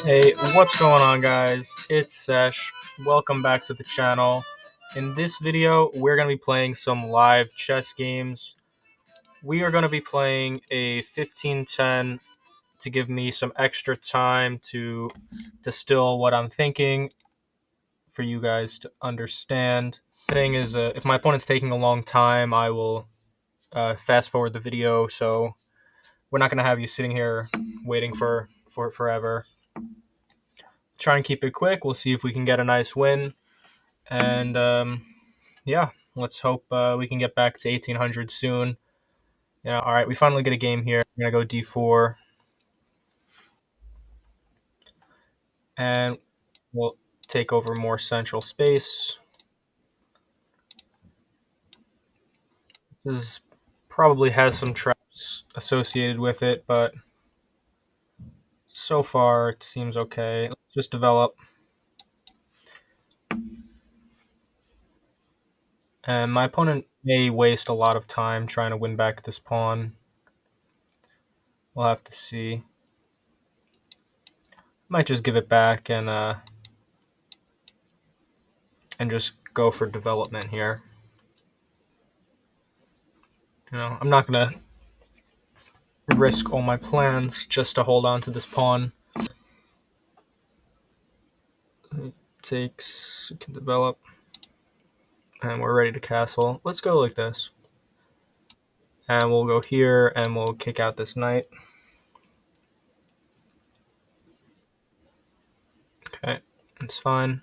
Hey, what's going on, guys? It's Sesh. Welcome back to the channel. In this video, we're going to be playing some live chess games. We are going to be playing a 15-10 to give me some extra time to distill what I'm thinking for you guys to understand. Thing is, if my opponent's taking a long time, I will fast forward the video, so we're not going to have you sitting here waiting for forever. Try and keep it quick. We'll see if we can get a nice win. And yeah, let's hope we can get back to 1800 soon. Yeah, all right, we finally get a game here. I'm going to go d4. And we'll take over more central space. This probably has some traps associated with it, but so far it seems okay. Let's just develop. And my opponent may waste a lot of time trying to win back this pawn. We'll have to see. Might just give it back and just go for development here. I'm not gonna risk all my plans just to hold on to this pawn. It takes, it can develop, and we're ready to castle. Let's go like this. And we'll go here, and we'll kick out this knight. Okay, it's fine.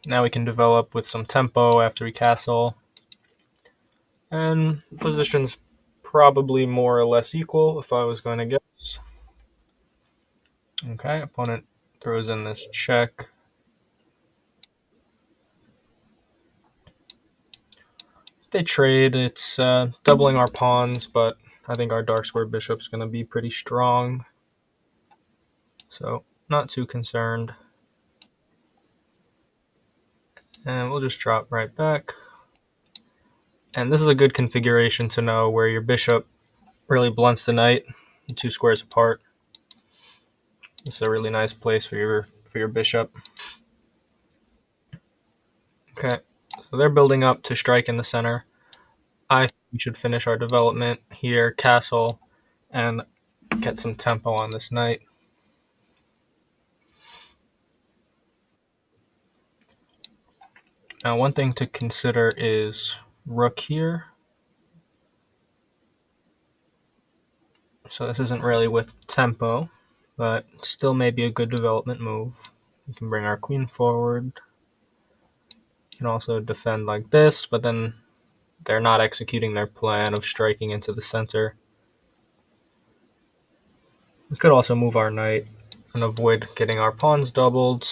Now we can develop with some tempo after we castle. And position's probably more or less equal if I was going to guess. Okay, opponent throws in this check. They trade. It's doubling our pawns, but I think our dark square bishop's going to be pretty strong. So not too concerned. And we'll just drop right back. And this is a good configuration to know where your bishop really blunts the knight, 2 squares apart. This is a really nice place for your bishop. Okay, so they're building up to strike in the center. I think we should finish our development here, castle, and get some tempo on this knight. Now, one thing to consider is rook here. So this isn't really with tempo, but still may be a good development move. We can bring our queen forward. We can also defend like this, but then they're not executing their plan of striking into the center. We could also move our knight and avoid getting our pawns doubled.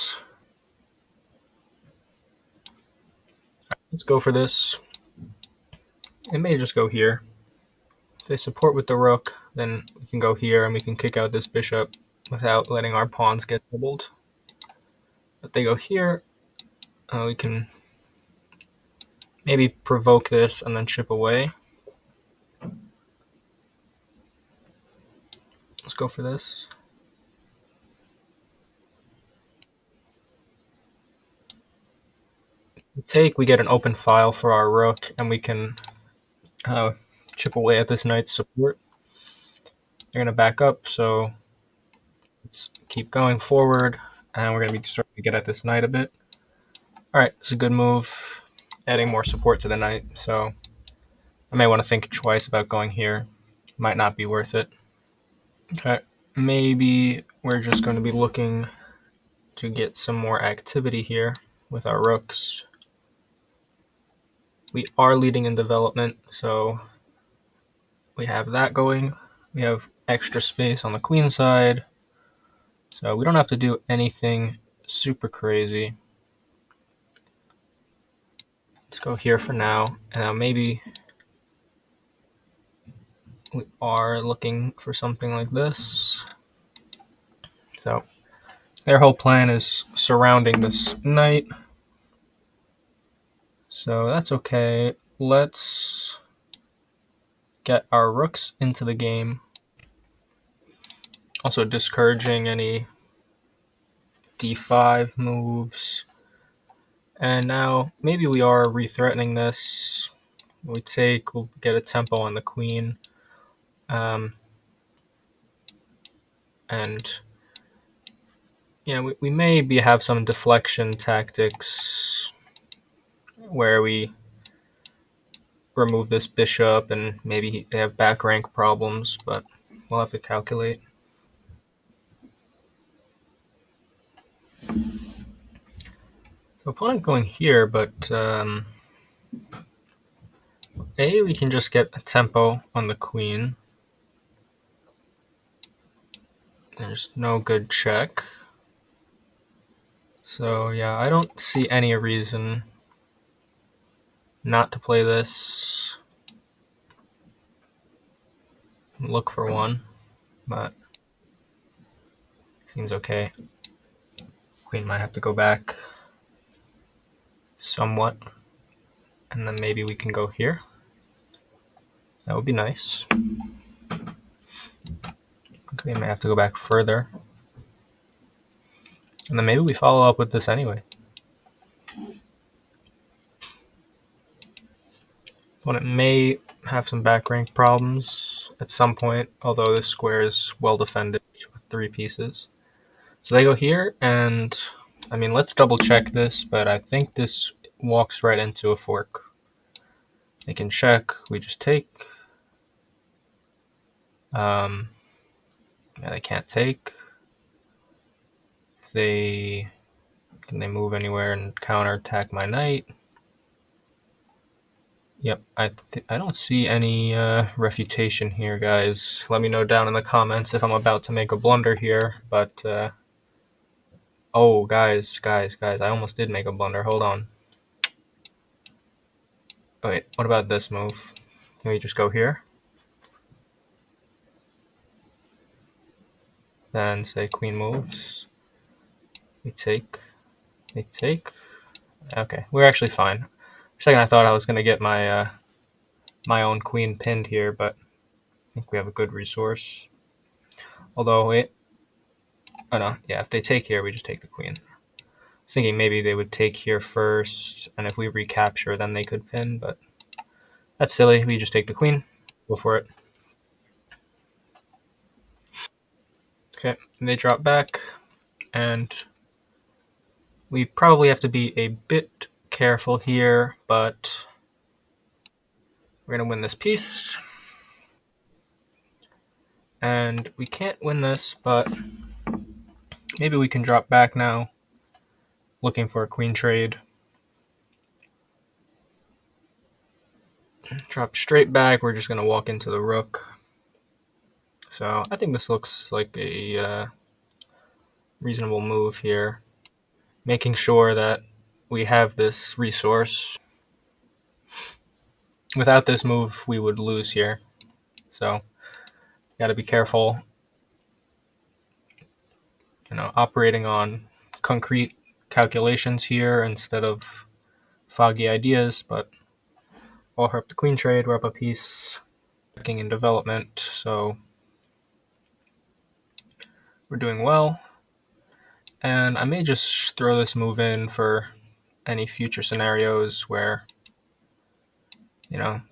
Let's go for this. It may just go here. If they support with the rook, then we can go here and we can kick out this bishop without letting our pawns get doubled. But they go here, we can maybe provoke this and then chip away. Let's go for this. We get an open file for our rook, and we can chip away at this knight's support. They're going to back up, so let's keep going forward, and we're going to be starting to get at this knight a bit. All right, it's a good move, adding more support to the knight, so I may want to think twice about going here. Might not be worth it. Okay, maybe we're just going to be looking to get some more activity here with our rooks. We are leading in development, so we have that going. We have extra space on the queen side, so we don't have to do anything super crazy. Let's go here for now, and now maybe we are looking for something like this. So their whole plan is surrounding this knight, so that's okay. Let's get our rooks into the game. Also discouraging any d5 moves. And now maybe we are re-threatening this. We take, we'll get a tempo on the queen. And yeah, we may have some deflection tactics where we remove this bishop and maybe they have back rank problems, but we'll have to calculate. So opponent going here, but we can just get a tempo on the queen. There's no good check. So yeah, I don't see any reason not to play this. Look for one, but seems okay. Queen might have to go back somewhat, and then maybe we can go here. That would be nice. Okay, may have to go back further. And then maybe we follow up with this anyway. Opponent may have some back rank problems at some point, although this square is well defended with 3 pieces. So they go here, and I mean, let's double check this, but I think this walks right into a fork. They can check, we just take. Yeah, they can't take. Can they move anywhere and counterattack my knight? Yep, I don't see any refutation here, guys. Let me know down in the comments if I'm about to make a blunder here, but oh, guys, I almost did make a blunder. Hold on. Oh, wait, what about this move? Can we just go here? Then say queen moves. We take. They take. Okay, we're actually fine. For a second I thought I was going to get my my own queen pinned here, but I think we have a good resource. Although, wait. Oh no, yeah, if they take here, we just take the queen. I was thinking maybe they would take here first, and if we recapture, then they could pin, but that's silly. We just take the queen. Go for it. Okay, and they drop back, and we probably have to be a bit careful here, but we're going to win this piece. And we can't win this, but maybe we can drop back now, looking for a queen trade. Drop straight back, we're just going to walk into the rook. So I think this looks like a reasonable move here, making sure that we have this resource. Without this move, we would lose here. So got to be careful, operating on concrete calculations here instead of foggy ideas. But offer up the queen trade, we're up a piece, looking in development, so we're doing well. And I may just throw this move in for any future scenarios where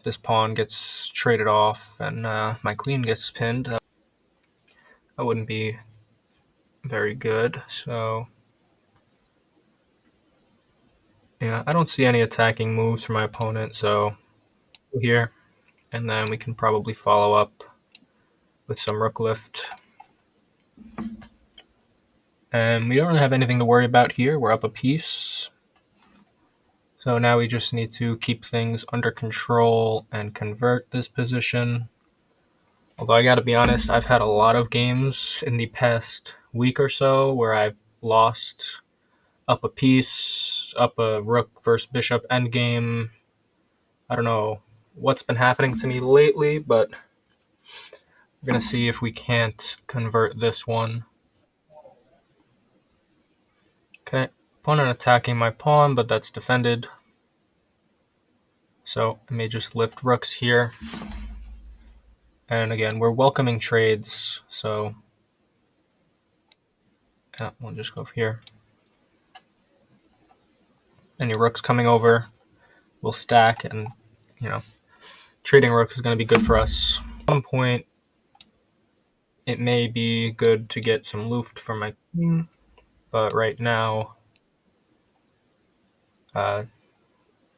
this pawn gets traded off and my queen gets pinned. That wouldn't be very good. So yeah, I don't see any attacking moves from my opponent, so here, and then we can probably follow up with some rook lift. And we don't really have anything to worry about here. We're up a piece. So now we just need to keep things under control and convert this position. Although I gotta be honest, I've had a lot of games in the past week or so where I've lost up a piece, up a rook versus bishop endgame. I don't know what's been happening to me lately, but we're gonna see if we can't convert this one. Okay, opponent attacking my pawn, but that's defended. So I may just lift rooks here. And again, we're welcoming trades, so We'll just go here. Any rooks coming over will stack, and trading rooks is going to be good for us. At one point, it may be good to get some loot for my queen, but right now, I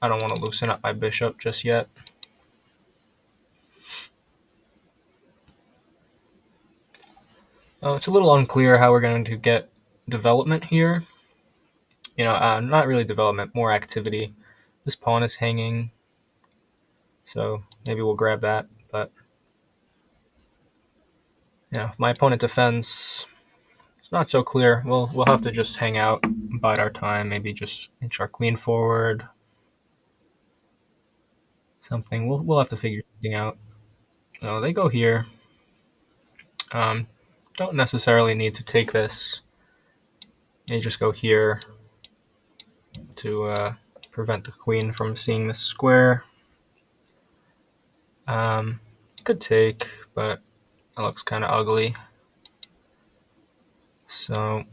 don't want to loosen up my bishop just yet. It's a little unclear how we're going to get development here. Not really development, more activity. This pawn is hanging, so maybe we'll grab that. But if my opponent defends, it's not so clear. We'll have to just hang out, bide our time. Maybe just inch our queen forward. Something. We'll have to figure something out. So they go here. Don't necessarily need to take this. They just go here to prevent the queen from seeing the square. Could take, but it looks kind of ugly. So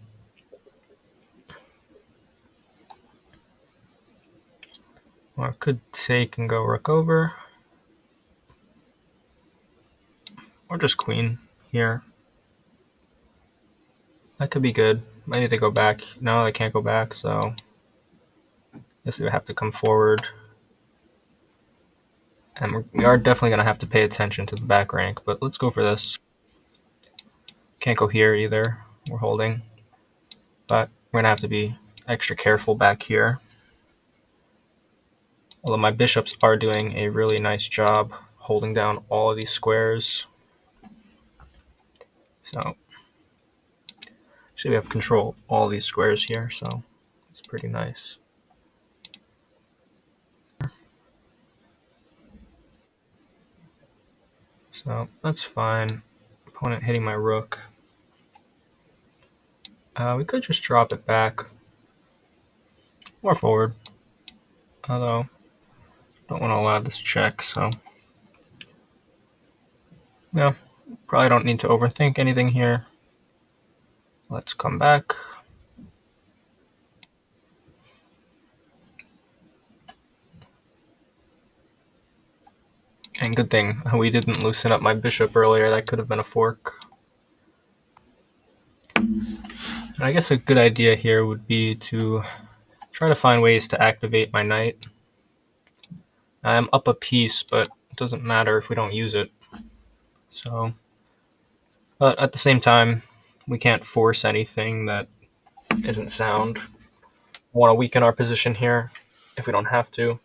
I could take and go rook over, or just queen here. That could be good. Maybe they go back. No, they can't go back, so I guess they would have to come forward. And we are definitely going to have to pay attention to the back rank, but let's go for this. Can't go here either. We're holding. But we're going to have to be extra careful back here. Although my bishops are doing a really nice job holding down all of these squares. So actually we have control of all these squares here, so it's pretty nice. So that's fine. Opponent hitting my rook. We could just drop it back or forward. Although don't want to allow this check, so yeah, probably don't need to overthink anything here. Let's come back. And good thing we didn't loosen up my bishop earlier. That could have been a fork. And I guess a good idea here would be to try to find ways to activate my knight. I'm up a piece, but it doesn't matter if we don't use it. So, but at the same time, we can't force anything that isn't sound. We want to weaken our position here if we don't have to.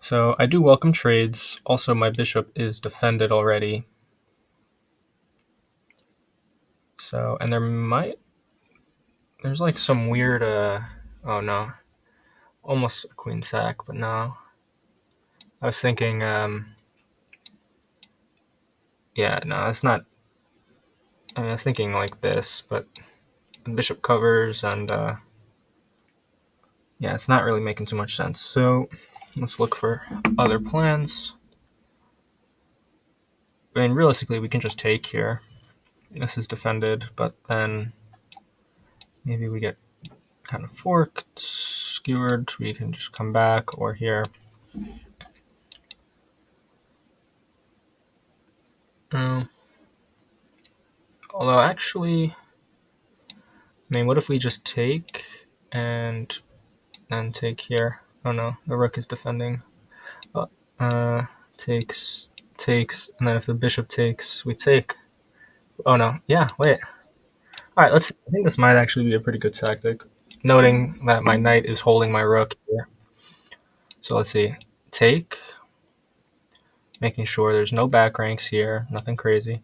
So I do welcome trades. Also, my bishop is defended already. So, and there's like some weird, oh no, almost a queen sack, but no. I was thinking, yeah, no, it's not. I mean, I was thinking like this, but the bishop covers, and yeah, it's not really making too much sense. So let's look for other plans. I mean, realistically, we can just take here. This is defended, but then maybe we get kind of forked, skewered. We can just come back, or here. Although actually, I mean, what if we just take and then take here? Oh no, the rook is defending. Takes, and then if the bishop takes, we take. Oh no, yeah, wait. All right, let's see. I think this might actually be a pretty good tactic, noting that my knight is holding my rook here. So let's see. Take, making sure there's no back ranks here, nothing crazy.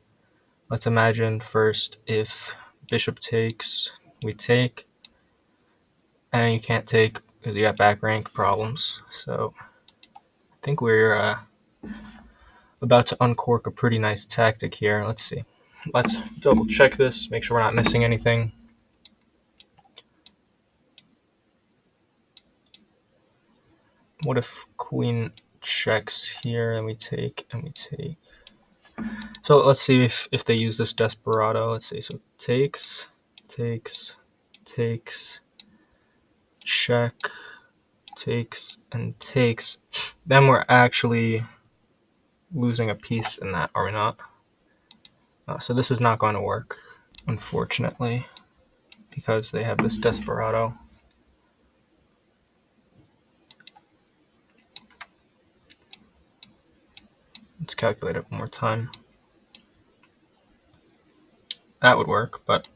Let's imagine first if bishop takes, we take, and you can't take because you got back rank problems. So I think we're about to uncork a pretty nice tactic here. Let's see. Let's double check this, make sure we're not missing anything. What if queen checks here and we take and we take? So let's see if they use this Desperado. Let's see. So takes, check, takes, and takes. Then we're actually losing a piece in that, are we not? So this is not going to work, unfortunately, because they have this Desperado. Let's calculate it one more time. That would work, but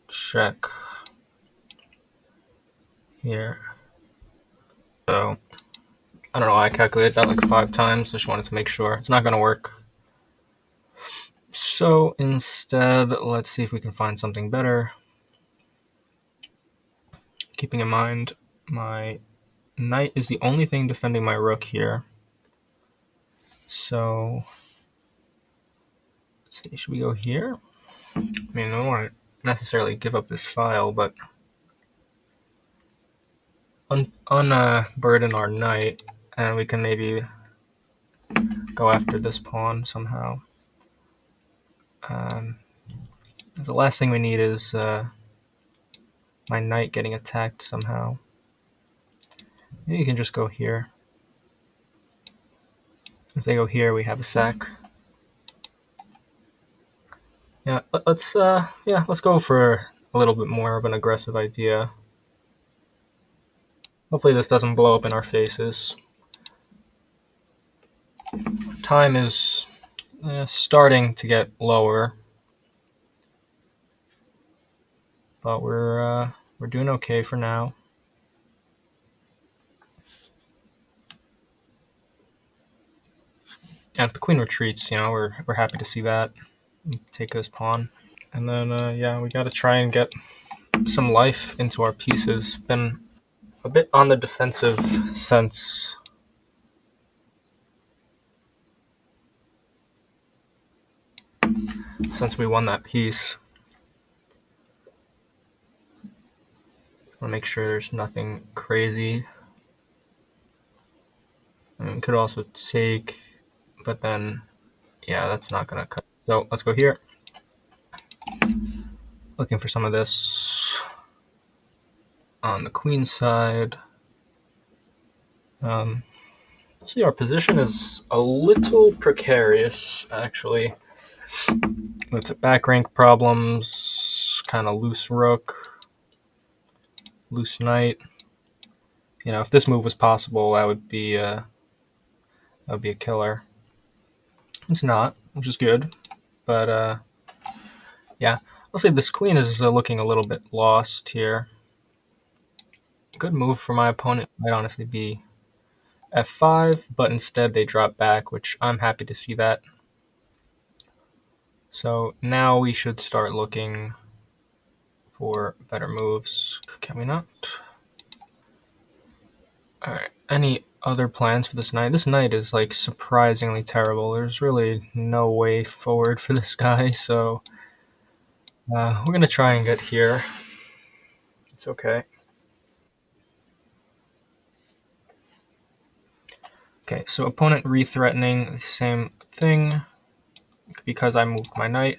check here. So I don't know why I calculated that like 5 times. Just wanted to make sure. It's not going to work. So instead, let's see if we can find something better. Keeping in mind, my knight is the only thing defending my rook here. So let's see, should we go here? I mean, I don't want to necessarily give up this file, but unburden our knight, and we can maybe go after this pawn somehow. The last thing we need is my knight getting attacked somehow. Maybe you can just go here. If they go here, we have a sack. Yeah, let's go for a little bit more of an aggressive idea. Hopefully this doesn't blow up in our faces. Time is starting to get lower, but we're doing okay for now. And if the queen retreats, we're happy to see that. Take this pawn, and then yeah, we got to try and get some life into our pieces. Been a bit on the defensive since we won that piece. I want to make sure there's nothing crazy. I mean, we could also take, but then, yeah, that's not going to cut. So let's go here. Looking for some of this on the queen side. See, our position is a little precarious, actually. With the back rank problems, kind of loose rook, loose knight. If this move was possible, that would be a killer. It's not, which is good, but yeah. I'll say this queen is looking a little bit lost here. Good move for my opponent might honestly be f5, but instead they drop back, which I'm happy to see that. So now we should start looking for better moves. Can we not? Alright, any other plans for this knight? This knight is like surprisingly terrible. There's really no way forward for this guy, so we're going to try and get here. It's okay. Okay, so opponent re-threatening the same thing because I moved my knight,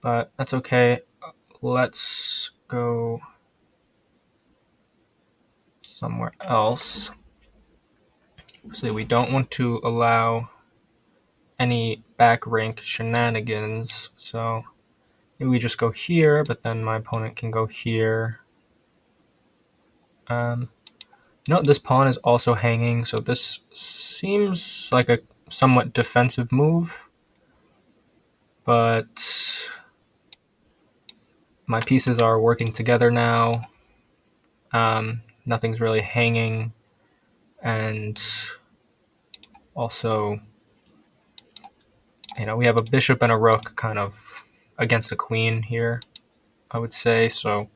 but that's okay. Let's go somewhere else. So we don't want to allow any back rank shenanigans, so maybe we just go here, but then my opponent can go here. This pawn is also hanging, so this seems like a somewhat defensive move, but my pieces are working together now. Nothing's really hanging, and also, we have a bishop and a rook kind of against a queen here, I would say, so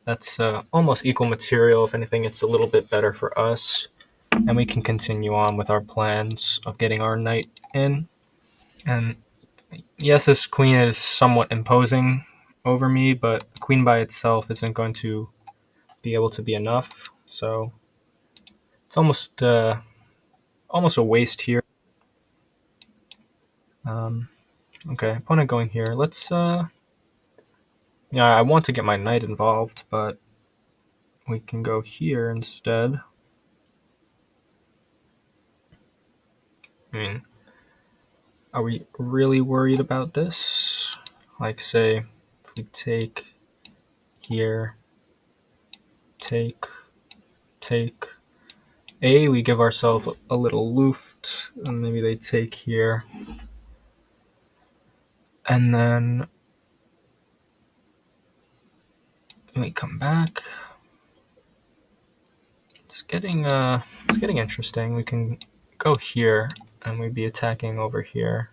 that's almost equal material. If anything, it's a little bit better for us, and we can continue on with our plans of getting our knight in. And yes, this queen is somewhat imposing over me, but queen by itself isn't going to be able to be enough. So It's almost a waste here. Okay, opponent going here. Let's yeah, I want to get my knight involved, but we can go here instead. I mean, are we really worried about this? Like, say, if we take here, take, we give ourselves a little luft, and maybe they take here. And then we come back. It's getting interesting. We can go here, and we'd be attacking over here.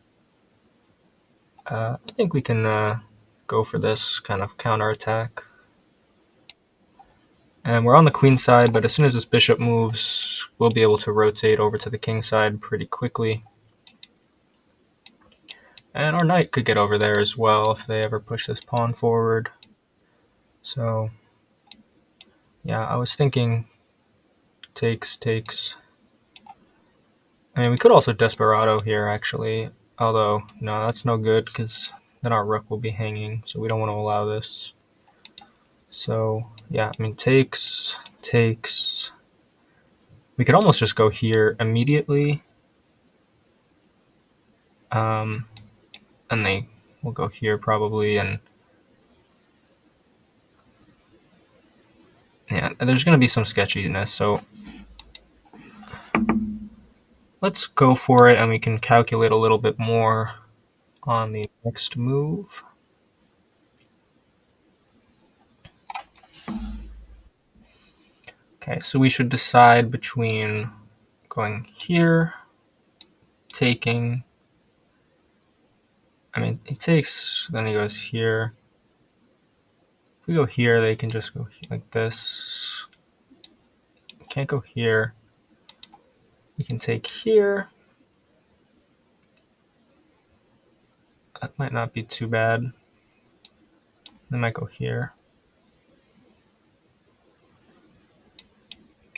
I think we can go for this kind of counterattack. And we're on the queen side, but as soon as this bishop moves, we'll be able to rotate over to the king side pretty quickly. And our knight could get over there as well if they ever push this pawn forward. So, yeah, I was thinking takes. I mean, we could also desperado here, actually. Although, no, that's no good, because then our rook will be hanging, so we don't want to allow this. So, yeah, I mean, takes. We could almost just go here immediately. And they will go here probably, and yeah, there's going to be some sketchiness, so let's go for it, and we can calculate a little bit more on the next move. Okay, so we should decide between going here, taking. I mean, he takes, then he goes here. If we go here, they can just go like this. We can't go here. We can take here. That might not be too bad. They might go here.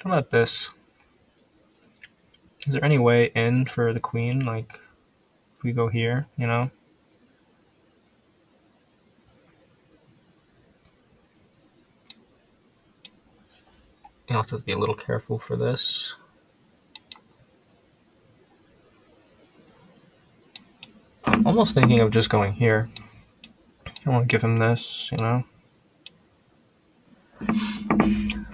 How about this? Is there any way in for the queen? Like, if we go here, you know? You also have to be a little careful for this. I'm almost thinking of just going here. I want to give him this, you know?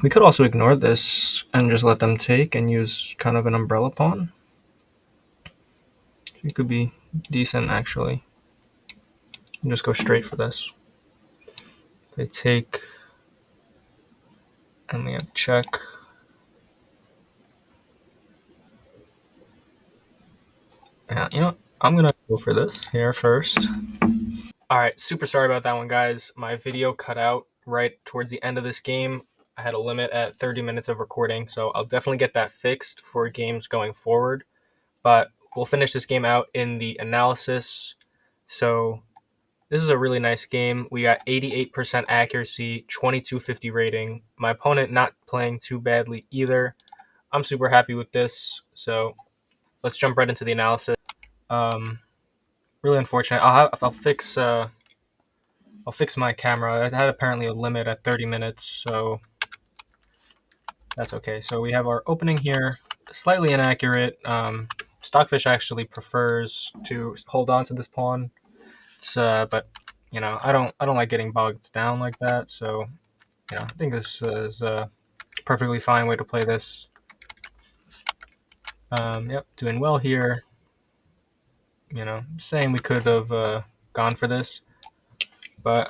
We could also ignore this and just let them take and use kind of an umbrella pawn. It could be decent, actually. And just go straight for this. If they take, and we have check. Yeah, you know, I'm gonna go for this here first. Alright, super sorry about that one, guys. My video cut out right towards the end of this game. I had a limit at 30 minutes of recording, so I'll definitely get that fixed for games going forward. But we'll finish this game out in the analysis. So this is a really nice game. We got 88% accuracy, 2250 rating. My opponent not playing too badly either. I'm super happy with this. So let's jump right into the analysis. Really unfortunate. I'll fix my camera. It had apparently a limit at 30 minutes, so that's okay. So we have our opening here, slightly inaccurate. Stockfish actually prefers to hold on to this pawn. But you know, I don't like getting bogged down like that. So you know, I think this is a perfectly fine way to play this. Yep, doing well here. You know, saying we could have gone for this, but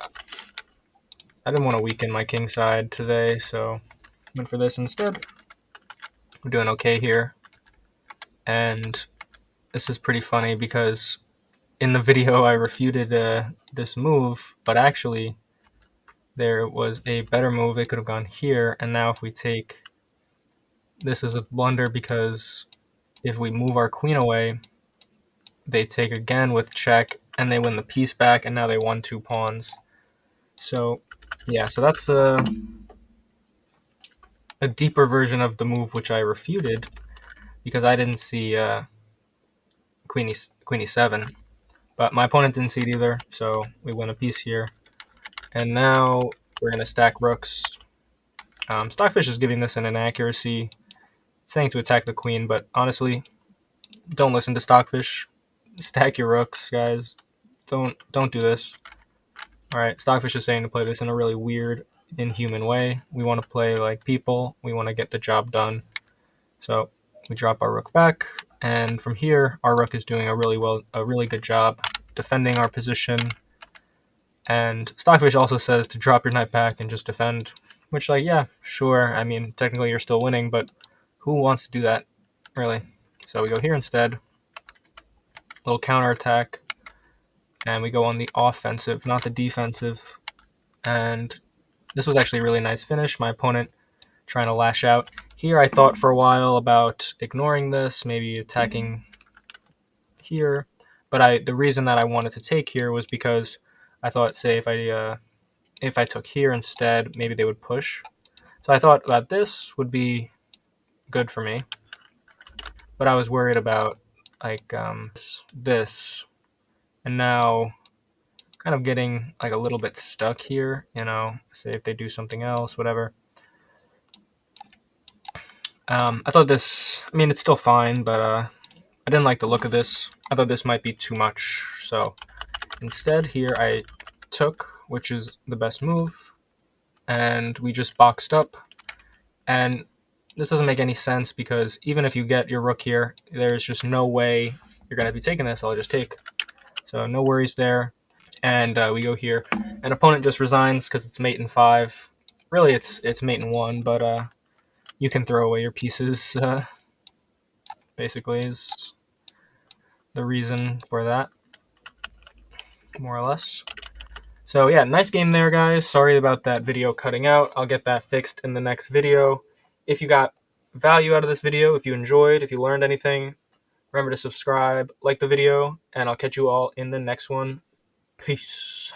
I didn't want to weaken my king side today, so went for this instead. We're doing okay here, and this is pretty funny because in the video I refuted this move, but actually there was a better move. It could have gone here, and now if we take, this is a blunder because if we move our queen away, they take again with check, and they win the piece back, and now they won 2 pawns. So yeah, so that's a deeper version of the move which I refuted because I didn't see queen e7, but my opponent didn't see it either, so we win a piece here. And now we're gonna stack rooks. Stockfish is giving this an inaccuracy, saying to attack the queen, but honestly, don't listen to Stockfish. Stack your rooks, guys. Don't do this. All right, Stockfish is saying to play this in a really weird, inhuman way. We want to play like people. We want to get the job done. So we drop our rook back, and from here, our rook is doing a really good job defending our position. And Stockfish also says to drop your knight back and just defend, which, like, yeah, sure. I mean, technically you're still winning, but who wants to do that, really? So we go here instead. Little counterattack, and we go on the offensive, not the defensive. And this was actually a really nice finish. My opponent trying to lash out. Here I thought for a while about ignoring this, maybe attacking here. But the reason that I wanted to take here was because I thought, say, if I took here instead, maybe they would push. So I thought that this would be good for me. But I was worried about like this, and now kind of getting like a little bit stuck here, you know, say if they do something else, whatever. I thought this, I mean, it's still fine, but I didn't like the look of this. I thought this might be too much. So instead here I took, which is the best move, and we just boxed up. And this doesn't make any sense because even if you get your rook here, there's just no way you're going to be taking this. I'll just take. So no worries there. And we go here. An opponent just resigns because it's mate in 5. Really, it's mate in 1, but you can throw away your pieces, basically, is the reason for that, more or less. So yeah, nice game there, guys. Sorry about that video cutting out. I'll get that fixed in the next video. If you got value out of this video, if you enjoyed, if you learned anything, remember to subscribe, like the video, and I'll catch you all in the next one. Peace.